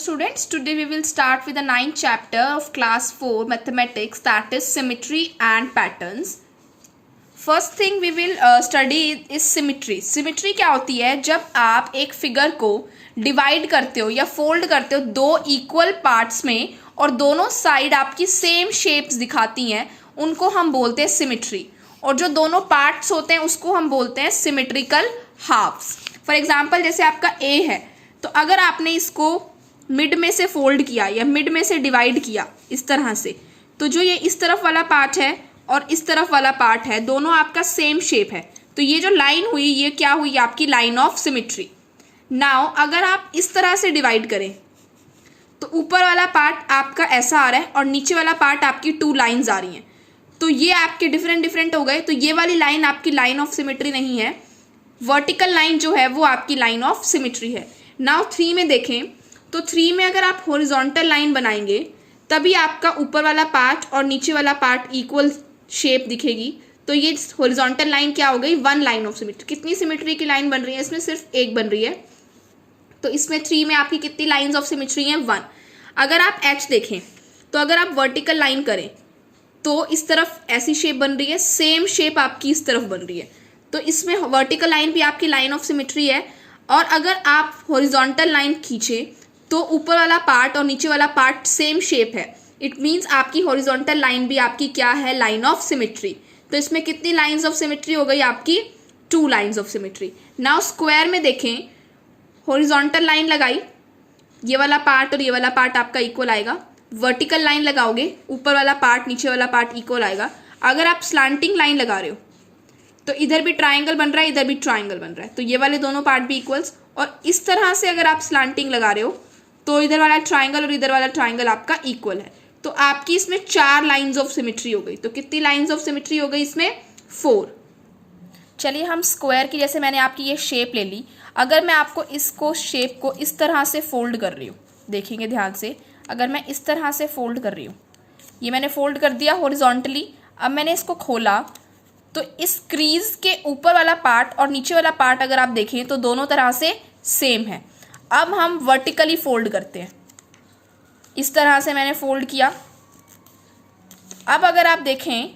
students, today we will start with the 9th chapter of class 4 mathematics, that is symmetry and patterns. First thing we will study is symmetry. Symmetry क्या होती है? जब आप एक figure को divide करते हो या फोल्ड करते हो दो इक्वल पार्ट्स में और दोनों साइड आपकी सेम शेप्स दिखाती हैं, उनको हम बोलते हैं सिमिट्री. और जो दोनों पार्ट्स होते हैं उसको हम बोलते हैं सिमेट्रिकल हाफ्स. फॉर एग्जाम्पल जैसे आपका ए है, तो अगर आपने इसको मिड में से फोल्ड किया या मिड में से डिवाइड किया इस तरह से, तो जो ये इस तरफ वाला पार्ट है और इस तरफ वाला पार्ट है, दोनों आपका सेम शेप है. तो ये जो लाइन हुई ये क्या हुई? आपकी लाइन ऑफ सिमेट्री. नाउ अगर आप इस तरह से डिवाइड करें तो ऊपर वाला पार्ट आपका ऐसा आ रहा है और नीचे वाला पार्ट आपकी टू लाइंस आ रही हैं, तो ये आपके डिफरेंट हो गए. तो ये वाली लाइन आपकी लाइन ऑफ सिमेट्री नहीं है. वर्टिकल लाइन जो है वो आपकी लाइन ऑफ सिमेट्री है. नाउ 3 में देखें तो 3 में अगर आप हॉरिजॉन्टल लाइन बनाएंगे तभी आपका ऊपर वाला पार्ट और नीचे वाला पार्ट इक्वल शेप दिखेगी. तो ये हॉरिजॉन्टल लाइन क्या हो गई? 1 लाइन ऑफ सिमेट्री. कितनी सिमेट्री की लाइन बन रही है? इसमें सिर्फ एक बन रही है. तो इसमें 3 में आपकी कितनी लाइंस ऑफ सिमेट्री हैं? 1. अगर आप एच देखें तो अगर आप वर्टिकल लाइन करें तो इस तरफ ऐसी शेप बन रही है, सेम शेप आपकी इस तरफ बन रही है. तो इसमें वर्टिकल लाइन भी आपकी लाइन ऑफ सिमेट्री है. और अगर आप हॉरिजॉन्टल लाइन खींचे तो ऊपर वाला पार्ट और नीचे वाला पार्ट सेम शेप है. इट मीन्स आपकी हॉरिजॉन्टल लाइन भी आपकी क्या है? Line of symmetry. तो इसमें कितनी लाइंस ऑफ सिमेट्री हो गई? आपकी 2 lines of symmetry. Now square में देखें, हॉरिजॉन्टल लाइन लगाई, ये वाला पार्ट और ये वाला पार्ट आपका इक्वल आएगा. वर्टिकल लाइन लगाओगे, ऊपर वाला पार्ट नीचे वाला पार्ट इक्वल आएगा. अगर आप स्लांटिंग लाइन लगा रहे हो तो इधर भी ट्राइंगल बन रहा है, इधर भी ट्राइंगल बन रहा है, तो ये वाले दोनों पार्ट भी इक्वल्स. और इस तरह से अगर आप स्लांटिंग लगा रहे हो तो इधर वाला ट्राइंगल और इधर वाला ट्राइंगल आपका इक्वल है. तो आपकी इसमें 4 लाइंस ऑफ सिमेट्री हो गई. तो कितनी लाइंस ऑफ सिमेट्री हो गई इसमें? 4. चलिए हम स्क्वायर की, जैसे मैंने आपकी ये शेप ले ली, अगर मैं आपको इसको शेप को इस तरह से फोल्ड कर रही हूँ, देखेंगे ध्यान से, अगर मैं इस तरह से फोल्ड कर रही हूँ, ये मैंने फोल्ड कर दिया हॉरिजॉन्टली. अब मैंने इसको खोला तो इस क्रीज के ऊपर वाला पार्ट और नीचे वाला पार्ट अगर आप देखें तो दोनों तरह से सेम है. अब हम वर्टिकली फोल्ड करते हैं. इस तरह से मैंने फोल्ड किया. अब अगर आप देखें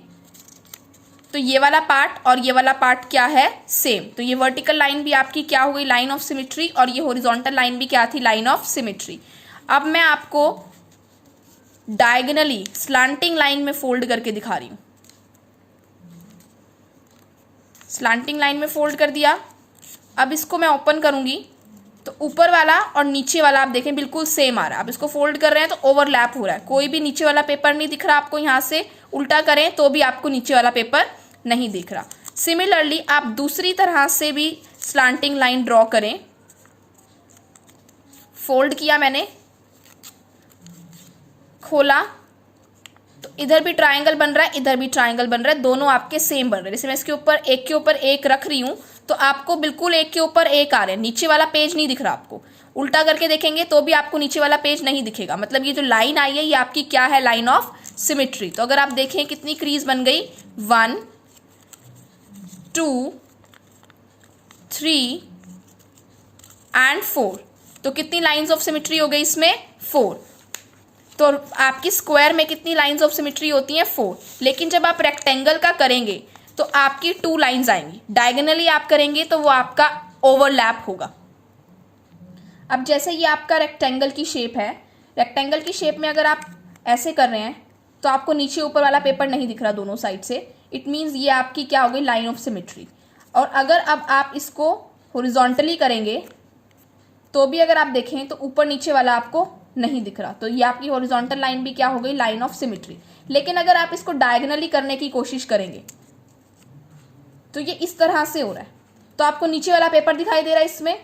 तो ये वाला पार्ट और ये वाला पार्ट क्या है? सेम. तो ये वर्टिकल लाइन भी आपकी क्या हो गई? Line of symmetry. और ये हॉरिजॉन्टल लाइन भी क्या थी? Line of symmetry. अब मैं आपको डायगोनली स्लांटिंग लाइन में फोल्ड करके दिखा रही हूं. स्लांटिंग लाइन में फोल्ड कर दिया. अब इसको मैं ओपन करूंगी तो ऊपर वाला और नीचे वाला आप देखें बिल्कुल सेम आ रहा है. आप इसको फोल्ड कर रहे हैं तो ओवरलैप हो रहा है, कोई भी नीचे वाला पेपर नहीं दिख रहा आपको. यहाँ से उल्टा करें तो भी आपको नीचे वाला पेपर नहीं दिख रहा. सिमिलरली आप दूसरी तरह से भी स्लांटिंग लाइन ड्रॉ करें. फोल्ड किया मैंने, खोला तो इधर भी ट्राइंगल बन रहा है, इधर भी ट्राइंगल बन रहा है, दोनों आपके सेम बन रहे हैं. जैसे मैं इसके ऊपर एक के ऊपर एक रख रही हूं तो आपको बिल्कुल एक के ऊपर एक आ रहे हैं, नीचे वाला पेज नहीं दिख रहा आपको. उल्टा करके देखेंगे तो भी आपको नीचे वाला पेज नहीं दिखेगा. मतलब ये जो लाइन आई है ये आपकी क्या है? Line of symmetry. तो अगर आप देखें कितनी क्रीज बन गई? 1 2 3 एंड 4. तो कितनी लाइंस ऑफ सिमेट्री हो गई इसमें? 4. तो आपकी स्क्वायर में कितनी लाइंस ऑफ सिमेट्री होती हैं? 4. लेकिन जब आप रेक्टेंगल का करेंगे तो आपकी 2 लाइंस आएंगी. डायगोनली आप करेंगे तो वो आपका ओवरलैप होगा. अब जैसे ये आपका रेक्टेंगल की शेप है, रेक्टेंगल की शेप में अगर आप ऐसे कर रहे हैं तो आपको नीचे ऊपर वाला पेपर नहीं दिख रहा दोनों साइड से. इट मीन्स ये आपकी क्या हो गई? Line of symmetry. और अगर अब आप इसको हॉरिजॉन्टली करेंगे तो भी अगर आप देखें तो ऊपर नीचे वाला आपको नहीं दिख रहा. तो ये आपकी हॉरिजॉन्टल लाइन भी क्या हो गई? Line of symmetry. लेकिन अगर आप इसको डायगोनली करने की कोशिश करेंगे तो ये इस तरह से हो रहा है, तो आपको नीचे वाला पेपर दिखाई दे रहा है इसमें.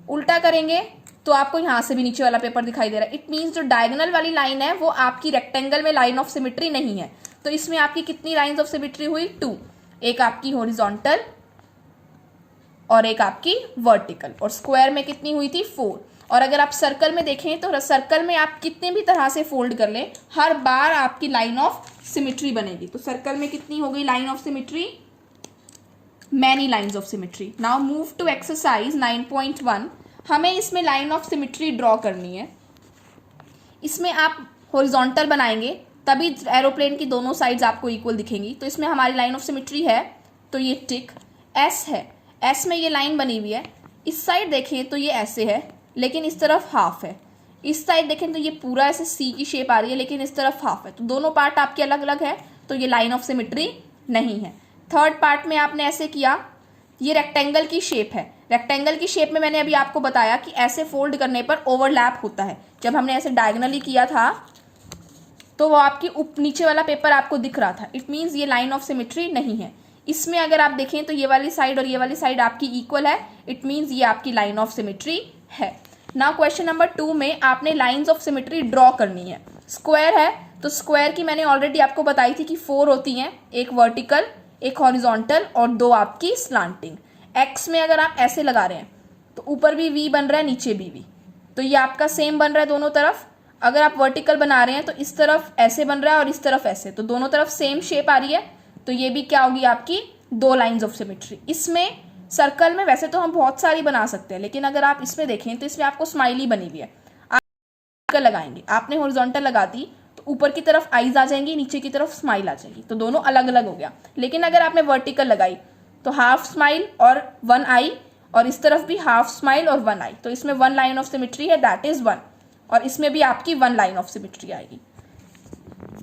उल्टा करेंगे तो आपको यहाँ से भी नीचे वाला पेपर दिखाई दे रहा है. इट मीन्स जो डायगोनल वाली लाइन है वो आपकी रेक्टेंगल में लाइन ऑफ सिमेट्री नहीं है. तो इसमें आपकी कितनी लाइंस ऑफ सिमेट्री हुई? 2. एक आपकी हॉरिजॉन्टल और एक आपकी वर्टिकल. और स्क्वायर में कितनी हुई थी? 4. और अगर आप सर्कल में देखें तो सर्कल में आप कितने भी तरह से फोल्ड कर लें, हर बार आपकी लाइन ऑफ सिमेट्री बनेगी. तो सर्कल में कितनी हो गई line of symmetry? Many lines of symmetry. Now move to exercise 9.1. हमें इसमें लाइन ऑफ सिमेट्री ड्रॉ करनी है. इसमें आप हॉरिजॉन्टल बनाएंगे तभी एरोप्लेन की दोनों साइड्स आपको इक्वल दिखेंगी। तो इसमें हमारी लाइन ऑफ सिमेट्री है, तो ये टिक। एस है, एस में ये लाइन बनी हुई है, इस साइड देखें तो ये ऐसे है लेकिन इस तरफ हाफ है, इस साइड देखें तो ये पूरा ऐसे सी की शेप आ रही है लेकिन इस तरफ हाफ है। तो दोनों पार्ट आपके अलग अलग है, तो ये लाइन ऑफ सिमेट्री नहीं है। थर्ड पार्ट में आपने ऐसे किया, ये रेक्टेंगल की शेप है। रेक्टेंगल की शेप में मैंने अभी आपको बताया कि ऐसे फोल्ड करने पर ओवरलैप होता है। जब हमने ऐसे डायगनली किया था तो वो आपकी नीचे वाला पेपर आपको दिख रहा था, इट मीन्स ये लाइन ऑफ सिमेट्री नहीं है। इसमें अगर आप देखें तो ये वाली साइड और ये वाली साइड आपकी इक्वल है, इट मीन्स ये आपकी लाइन ऑफ सिमेट्री है। नाउ क्वेश्चन नंबर 2 में आपने लाइंस ऑफ सिमेट्री ड्रॉ करनी है। स्क्वायर है तो स्क्वायर की मैंने ऑलरेडी आपको बताई थी कि 4 होती हैं, एक वर्टिकल, एक हॉरिजॉन्टल और 2 आपकी स्लांटिंग। एक्स में अगर आप ऐसे लगा रहे हैं तो ऊपर भी वी बन रहा है, नीचे भी वी, तो ये आपका सेम बन रहा है दोनों तरफ। अगर आप वर्टिकल बना रहे हैं तो इस तरफ ऐसे बन रहा है और इस तरफ ऐसे, तो दोनों तरफ सेम शेप आ रही है, तो ये भी क्या होगी आपकी 2 लाइंस ऑफ सिमेट्री। इसमें सर्कल में वैसे तो हम बहुत सारी बना सकते हैं, लेकिन अगर आप इसमें देखें तो इसमें आपको स्माइली बनी हुई है। आप लगाएंगे, आपने हॉरिजॉन्टल लगा दी तो ऊपर की तरफ आईज आ जाएंगी, नीचे की तरफ स्माइल आ जाएगी, तो दोनों अलग अलग हो गया। लेकिन अगर आपने वर्टिकल लगाई तो हाफ स्माइल और 1 आई, और इस तरफ भी हाफ स्माइल और 1 आई, तो इसमें 1 लाइन ऑफ सिमेट्री है, दैट इज 1, और इसमें भी आपकी 1 लाइन ऑफ सिमेट्री आएगी।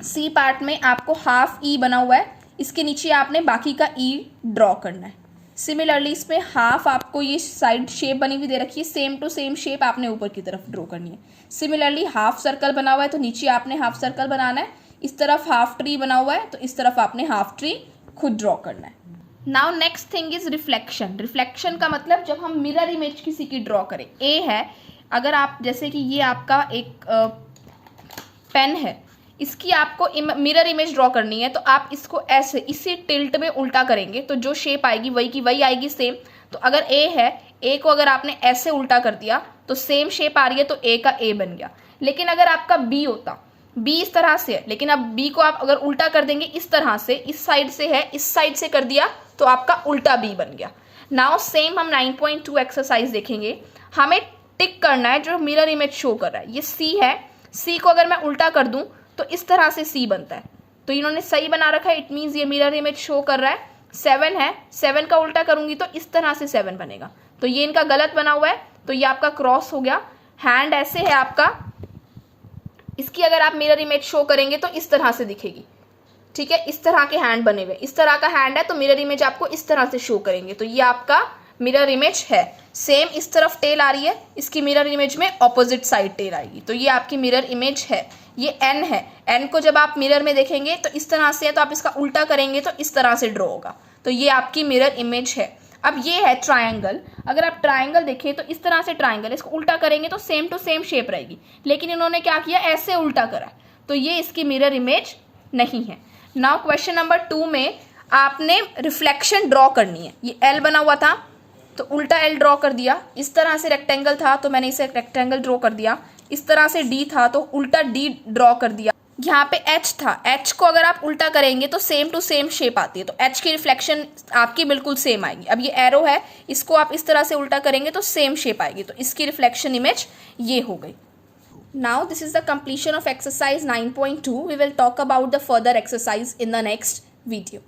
सी पार्ट में आपको हाफ ई बना हुआ है, इसके नीचे आपने बाकी का ई ड्रॉ करना है। सिमिलरली इसमें हाफ आपको ये साइड शेप बनी हुई दे रखी है, सेम टू सेम शेप आपने ऊपर की तरफ ड्रॉ करनी है। सिमिलरली हाफ सर्कल बना हुआ है तो नीचे आपने हाफ सर्कल बनाना है, इस तरफ हाफ ट्री बना हुआ है तो इस तरफ आपने हाफ ट्री खुद ड्रॉ करना है। Now next thing is reflection. Reflection का मतलब जब हम मिरर इमेज किसी की ड्रॉ करें। ए है, अगर आप जैसे कि ये आपका एक पेन है, इसकी आपको मिरर इमेज ड्रॉ करनी है, तो आप इसको ऐसे इसी टिल्ट में उल्टा करेंगे तो जो शेप आएगी वही की वही आएगी सेम। तो अगर ए है, ए को अगर आपने ऐसे उल्टा कर दिया तो सेम शेप आ रही है, तो ए का ए बन गया। लेकिन अगर आपका बी होता, बी इस तरह से है, लेकिन अब बी को आप अगर उल्टा कर देंगे इस तरह से, इस साइड से है, इस साइड से कर दिया तो आपका उल्टा बी बन गया। नाउ सेम हम 9.2 एक्सरसाइज देखेंगे। हमें टिक करना है जो मिरर इमेज शो कर रहा है। ये सी है, सी को अगर मैं उल्टा कर दूं तो इस तरह से सी बनता है, तो इन्होंने सही बना रखा है, इट मीन्स ये मिरर इमेज शो कर रहा है। 7 है, 7 का उल्टा करूंगी तो इस तरह से 7 बनेगा, तो ये इनका गलत बना हुआ है, तो ये आपका क्रॉस हो गया। हैंड ऐसे है आपका, इसकी अगर आप मिरर इमेज शो करेंगे तो इस तरह से दिखेगी, ठीक है, इस तरह के हैंड बने हुए, इस तरह का हैंड है तो मिरर इमेज आपको इस तरह से शो करेंगे, तो ये आपका मिरर इमेज है। सेम इस तरफ टेल आ रही है, इसकी मिरर इमेज में ऑपोजिट साइड टेल आएगी, तो ये आपकी मिरर इमेज है। ये एन है, एन को जब आप मिरर में देखेंगे तो इस तरह से है, तो आप इसका उल्टा करेंगे तो इस तरह से ड्रॉ होगा, तो ये आपकी मिरर इमेज है। अब ये है ट्रायंगल, अगर आप ट्रायंगल देखें तो इस तरह से ट्रायंगल, इसको उल्टा करेंगे तो सेम टू सेम शेप रहेगी, लेकिन इन्होंने क्या किया, ऐसे उल्टा करा, तो ये इसकी मिरर इमेज नहीं है। नाउ क्वेश्चन नंबर 2 में आपने रिफ्लेक्शन ड्रॉ करनी है। ये एल बना हुआ था तो उल्टा एल ड्रॉ कर दिया, इस तरह से रेक्टेंगल था तो मैंने इसे रेक्टेंगल ड्रॉ कर दिया, इस तरह से डी था तो उल्टा डी ड्रॉ कर दिया। यहाँ पे एच था, एच को अगर आप उल्टा करेंगे तो सेम टू सेम शेप आती है, तो एच की रिफ्लेक्शन आपकी बिल्कुल सेम आएगी। अब ये एरो है, इसको आप इस तरह से उल्टा करेंगे तो सेम शेप आएगी, तो इसकी रिफ्लेक्शन इमेज ये हो गई। Now this is the completion of exercise 9.2. We will talk about the further exercise in the next video.